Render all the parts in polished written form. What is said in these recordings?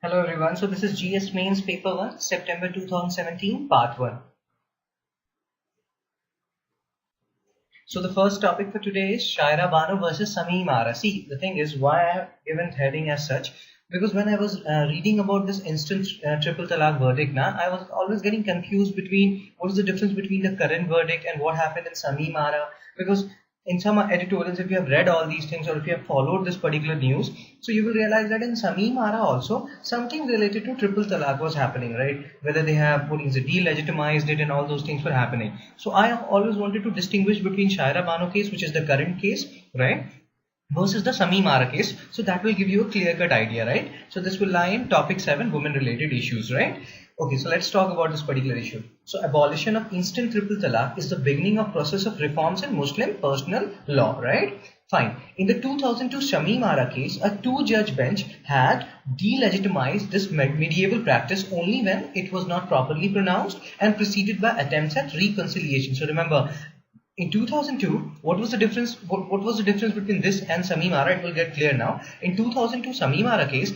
Hello everyone, so this is GS Mains Paper 1, September 2017, Part 1. So the first topic for today is Shayara Bano versus Shamim Ara. See, the thing is why I have given heading as such, because when I was reading about this instant triple talaq verdict, I was always getting confused between what is the difference between the current verdict and what happened in Shamim Ara, because in some editorials, if you have read all these things or if you have followed this particular news, so you will realize that in Shamim Ara also something related to triple talaq was happening, right? Whether they have delegitimized it and all those things were happening. So I have always wanted to distinguish between Shayara Bano case, which is the current case, right, versus the Shamim Ara case. So that will give you a clear-cut idea, right? So this will lie in topic 7, women-related issues, right? Okay, so let's talk about this particular issue. So abolition of instant triple talaq is the beginning of process of reforms in Muslim personal law, right? Fine. In the 2002 Shamim Ara case, a two-judge bench had delegitimized this medieval practice only when it was not properly pronounced and preceded by attempts at reconciliation. So remember, in 2002, what was the difference? What was the difference between this and Shamim Ara? It will get clear now. In 2002 Shamim Ara case,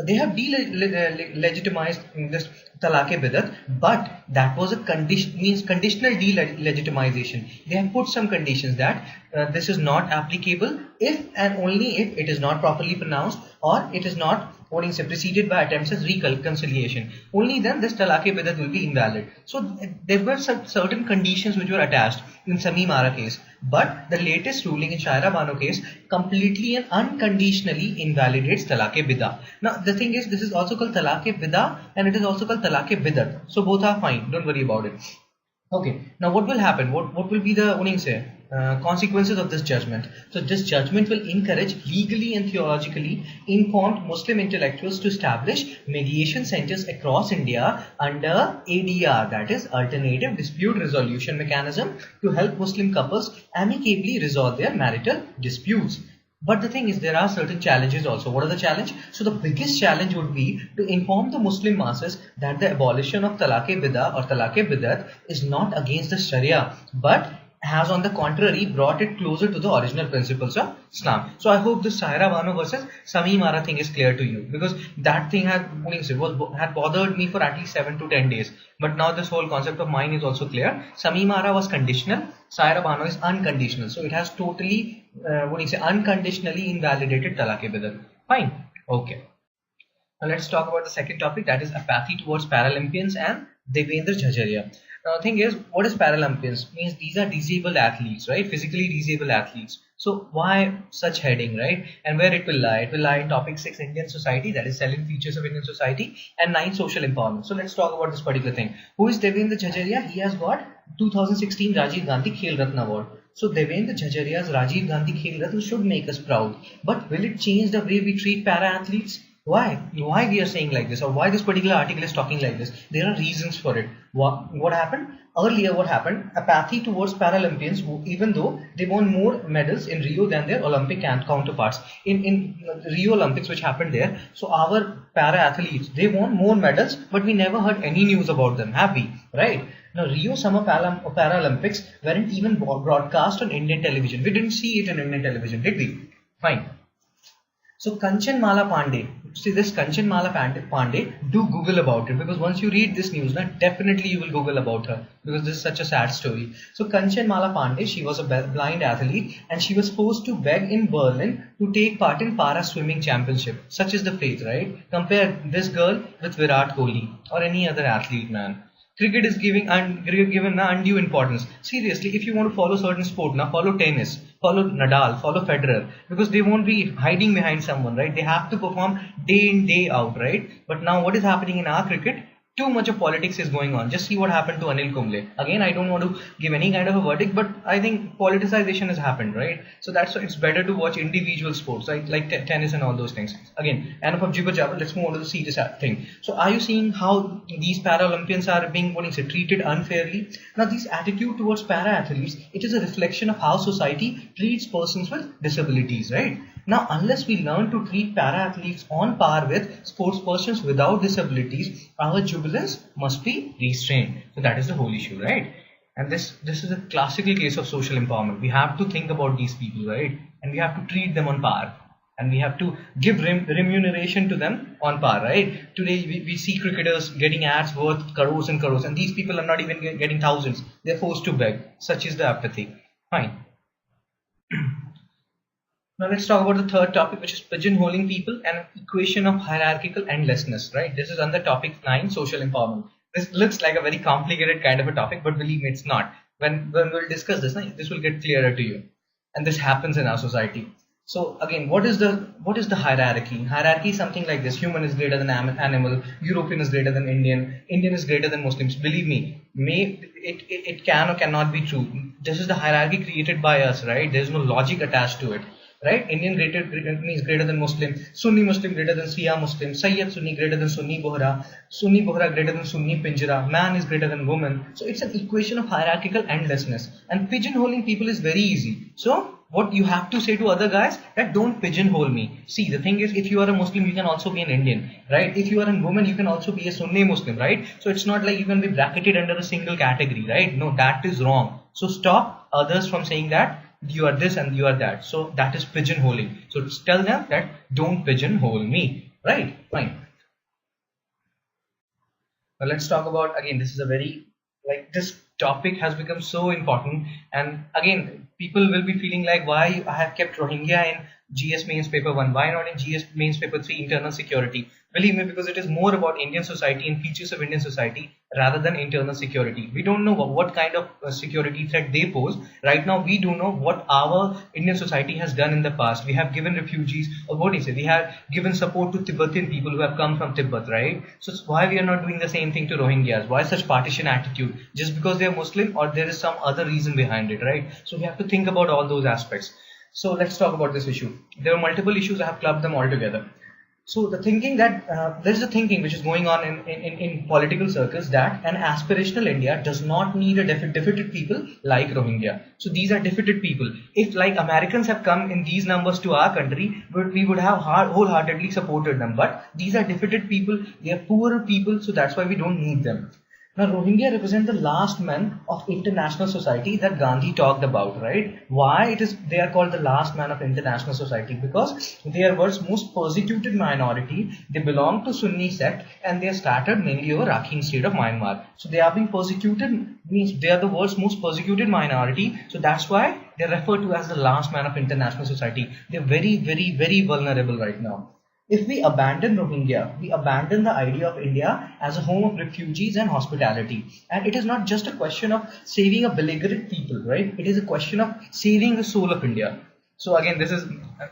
they have delegitimized this talaq-e-bidat, but that was a conditional delegitimization. They have put some conditions that this is not applicable if and only if it is not properly pronounced or it is not preceded by attempts at reconciliation. Only then this talaq-e-bidat will be invalid. So there were some certain conditions which were attached in Shamim Ara case, but the latest ruling in Shayara Bano case completely and unconditionally invalidates talaq-e-bidah. Now the thing is, this is also called talaq-e-bidah and it is also called talaq-e-bidat. So both are fine, don't worry about it. Okay, now what will happen? What will be the consequences of this judgment? So this judgment will encourage legally and theologically informed Muslim intellectuals to establish mediation centers across India under ADR, that is Alternative Dispute Resolution Mechanism, to help Muslim couples amicably resolve their marital disputes. But the thing is, there are certain challenges also. What are the challenge? So the biggest challenge would be to inform the Muslim masses that the abolition of talaq-e-bidah or talaq-e-bidat is not against the Sharia, but has on the contrary brought it closer to the original principles of Islam. So I hope this Shayara Bano versus Shamim Ara thing is clear to you, because that thing had bothered me for at least 7 to 10 days. But now this whole concept of mine is also clear. Shamim Ara was conditional, Shayara Bano is unconditional. So it has totally unconditionally invalidated talaq-e-bidat. Fine. Okay. Now let's talk about the second topic, that is apathy towards Paralympians and Devendra Jhajharia. Now the thing is, what is Paralympians? Means these are disabled athletes, right? Physically disabled athletes. So why such heading, right? And where it will lie? It will lie in topic 6, Indian society, that is salient features of Indian society, and 9, social empowerment. So let's talk about this particular thing. Who is Devendra Jhajharia? He has got 2016 Rajiv Gandhi Khel Ratna Award. So Devendra Jhajharia's Rajiv Gandhi Khel Ratna should make us proud. But will it change the way we treat para-athletes? Why we are saying like this, or why this particular article is talking like this? There are reasons for it. What happened? Earlier what happened? Apathy towards Paralympians, who, even though they won more medals in Rio than their Olympic counterparts. In Rio Olympics which happened there, so our para-athletes, they won more medals, but we never heard any news about them, have we? Right? Now Rio Summer Paralympics weren't even broadcast on Indian television. We didn't see it on Indian television, did we? Fine. So Kanchan Mala Pandey, see this Kanchan Mala Pandey, do Google about it, because once you read this news, definitely you will Google about her, because this is such a sad story. So Kanchan Mala Pandey, she was a blind athlete and she was forced to beg in Berlin to take part in para swimming championship. Such is the fate, right? Compare this girl with Virat Kohli or any other athlete, man. Cricket is given undue importance. Seriously, if you want to follow certain sport, now follow tennis, follow Nadal, follow Federer, because they won't be hiding behind someone, right? They have to perform day in, day out, right? But now what is happening in our cricket? Too much of politics is going on. Just see what happened to Anil Kumble. Again, I don't want to give any kind of a verdict, but I think politicization has happened, right? So that's why it's better to watch individual sports, like tennis and all those things. Again, enough of jibber jabber. Let's move on to the serious thing. So are you seeing how these Paralympians are being treated unfairly? Now this attitude towards para-athletes, it is a reflection of how society treats persons with disabilities, right? Now, unless we learn to treat para-athletes on par with sports persons without disabilities, our jubilance must be restrained. So that is the whole issue, right? And this is a classical case of social empowerment. We have to think about these people, right? And we have to treat them on par. and we have to give remuneration to them on par, right? Today we see cricketers getting ads worth crores and crores, and these people are not even getting thousands. They're forced to beg. Such is the apathy. Fine. Now let's talk about the third topic, which is pigeonholing people and equation of hierarchical endlessness, right? This is under topic 9, social empowerment. This looks like a very complicated kind of a topic, but believe me, it's not. When we'll discuss this, this will get clearer to you. And this happens in our society. So again, what is the hierarchy? Hierarchy is something like this: human is greater than animal, European is greater than Indian, Indian is greater than Muslims. Believe me, it can or cannot be true. This is the hierarchy created by us, right? There is no logic attached to it. Right? Indian means greater than Muslim, Sunni Muslim greater than Shia Muslim, Sayyid Sunni greater than Sunni Bohra, Sunni Bohra greater than Sunni Pinjara, man is greater than woman. So it's an equation of hierarchical endlessness. And pigeonholing people is very easy. So what you have to say to other guys, that don't pigeonhole me. See, the thing is, if you are a Muslim, you can also be an Indian, right? If you are a woman, you can also be a Sunni Muslim, right? So it's not like you can be bracketed under a single category, right? No, that is wrong. So stop others from saying that you are this and you are that. So that is pigeonholing. So tell them that don't pigeonhole me, right? Fine. Now let's talk about, again, this is a very, this topic has become so important, and again people will be feeling like, why I have kept Rohingya in GS mains paper 1, why not in GS mains paper 3, internal security? Believe me, because it is more about Indian society and features of Indian society rather than internal security. We don't know what kind of security threat they pose. Right now we do know what our Indian society has done in the past. We have given refugees, or what is it, we have given support to Tibetan people who have come from Tibet, right? So why we are not doing the same thing to Rohingyas? Why such partition attitude? Just because they are Muslim, or there is some other reason behind it, right? So we have to think about all those aspects. So let's talk about this issue. There are multiple issues. I have clubbed them all together. So the thinking that there is a thinking which is going on in political circles that an aspirational India does not need a defeated people like Rohingya. So these are defeated people. If like Americans have come in these numbers to our country, we would have wholeheartedly supported them. But these are defeated people. They are poorer people. So that's why we don't need them. Now, Rohingya represent the last man of international society that Gandhi talked about, right? Why they are called the last man of international society? Because they are world's most persecuted minority. They belong to Sunni sect, and they are scattered mainly over Rakhine state of Myanmar. So they are being persecuted, means they are the world's most persecuted minority. So that's why they are referred to as the last man of international society. They are very, very, very vulnerable right now. If we abandon Rohingya, we abandon the idea of India as a home of refugees and hospitality. And it is not just a question of saving a beleaguered people, right? It is a question of saving the soul of India. So again, this is,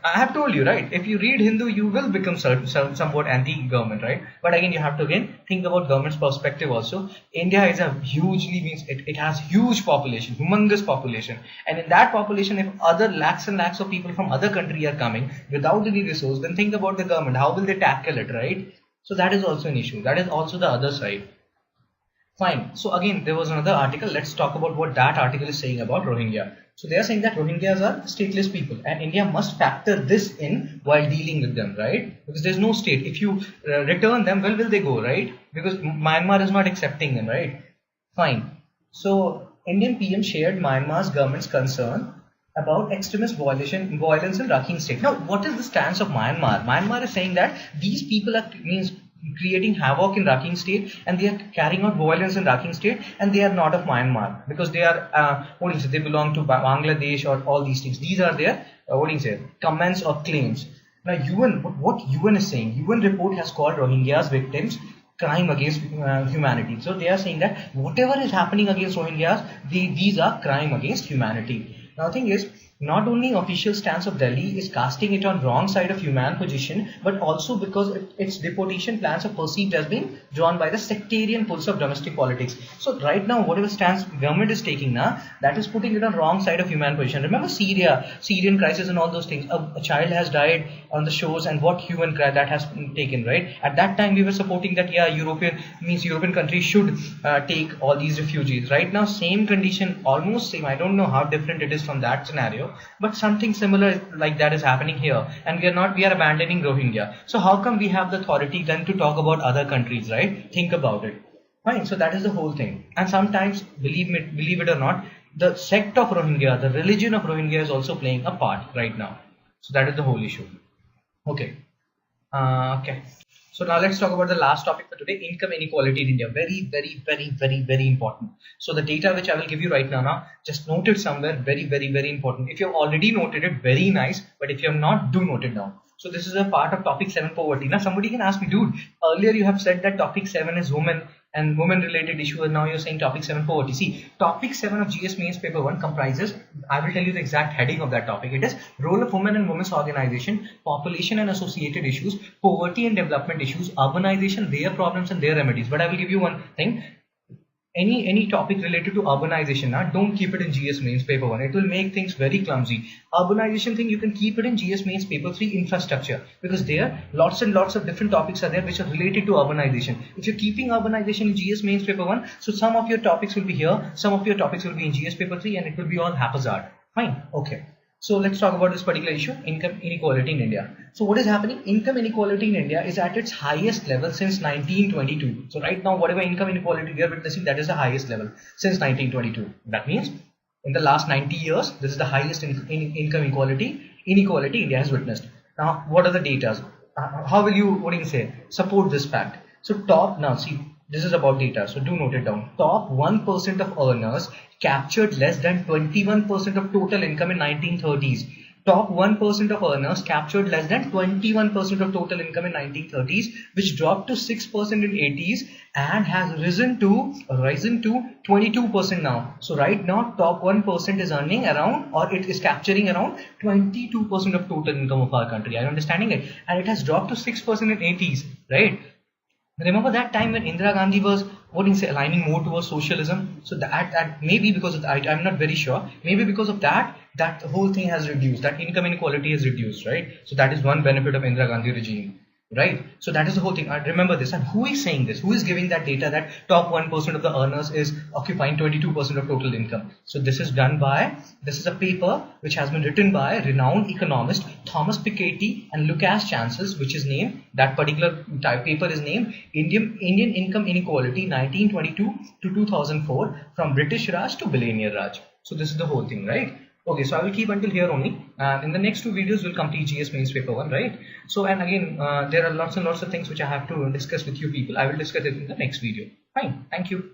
I have told you, right? If you read Hindu, you will become somewhat anti-government, right? But again, you have to think about government's perspective also. India is a it has huge population, humongous population. And in that population, if other lakhs and lakhs of people from other country are coming without any resource, then think about the government. How will they tackle it, right? So that is also an issue. That is also the other side. Fine. So again, there was another article. Let's talk about what that article is saying about Rohingya. So they are saying that Rohingyas are stateless people, and India must factor this in while dealing with them, right? Because there's no state. If you return them, where will they go, right? Because Myanmar is not accepting them, right? Fine. So Indian PM shared Myanmar's government's concern about extremist violence in Rakhine state. Now, what is the stance of Myanmar? Myanmar is saying that these people are creating havoc in Rakhine state, and they are carrying out violence in Rakhine state, and they are not of Myanmar because they are they belong to Bangladesh or all these things. These are their comments or claims. Now UN, what UN is saying, UN report has called Rohingyas victims crime against humanity. So they are saying that whatever is happening against Rohingyas, these are crime against humanity. Now the thing is, not only official stance of Delhi is casting it on wrong side of human position, but also because its deportation plans are perceived as being drawn by the sectarian pulse of domestic politics. So right now, whatever stance government is taking now, that is putting it on wrong side of human position. Remember Syrian crisis and all those things. A child has died on the shores, and what human cry that has been taken, right? At that time, we were supporting that, yeah, European countries should take all these refugees. Right now, same condition, almost same. I don't know how different it is from that scenario, but something similar like that is happening here, and we are abandoning Rohingya. So how come we have the authority then to talk about other countries, right? Think about it. Fine. So that is the whole thing. And sometimes, believe it or not, the sect of Rohingya, the religion of Rohingya is also playing a part right now. So that is the whole issue. Okay. Okay. So now let's talk about the last topic for today, income inequality in India. Very important. So the data which I will give you right now, just note it somewhere. Very important. If you have already noted it, very nice. But if you have not, do note it down. So this is a part of topic 7, poverty. Now somebody can ask me, dude, earlier you have said that topic 7 is women and women related issue, and now you're saying topic 7 poverty. See, topic 7 of GS mains paper 1 comprises, I will tell you the exact heading of that topic. It is role of women and women's organization, population and associated issues, poverty and development issues, urbanization, their problems and their remedies. But I will give you one thing. Any topic related to urbanization, don't keep it in GS mains paper 1. It will make things very clumsy. Urbanization thing, you can keep it in GS mains paper 3, infrastructure, because there lots and lots of different topics are there which are related to urbanization. If you're keeping urbanization in GS mains paper 1, so some of your topics will be here, some of your topics will be in GS paper 3, and it will be all haphazard. Fine. Okay. So let's talk about this particular issue, income inequality in India. So what is happening? Income inequality in India is at its highest level since 1922. So right now, whatever income inequality we are witnessing, that is the highest level since 1922. That means in the last 90 years, this is the highest income inequality India has witnessed. Now, what are the data? How will you, support this fact? So see, this is about data. So do note it down. Top 1% of earners captured less than 21% of total income in 1930s. Top 1% of earners captured less than 21% of total income in 1930s, which dropped to 6% in 80s and has risen to 22% now. So right now, top 1% is earning around, or it is capturing around 22% of total income of our country. Are you understanding it? And it has dropped to 6% in 80s, right? Remember that time when Indira Gandhi was aligning more towards socialism? So that maybe because of that, I'm not very sure. Maybe because of that whole thing has reduced. That income inequality has reduced, right? So that is one benefit of Indira Gandhi regime, right? So that is the whole thing. Remember this. And who is saying this? Who is giving that data that top 1% of the earners is occupying 22% of total income? So this is a paper which has been written by renowned economist Thomas Piketty and Lucas Chancel, which is named, that particular paper is named Indian Income Inequality 1922 to 2004, from British Raj to Billionaire Raj. So this is the whole thing, right? Okay, so I will keep until here only. In the next 2 videos, we'll complete GS mains paper 1, right? So, and again, there are lots and lots of things which I have to discuss with you people. I will discuss it in the next video. Fine. Thank you.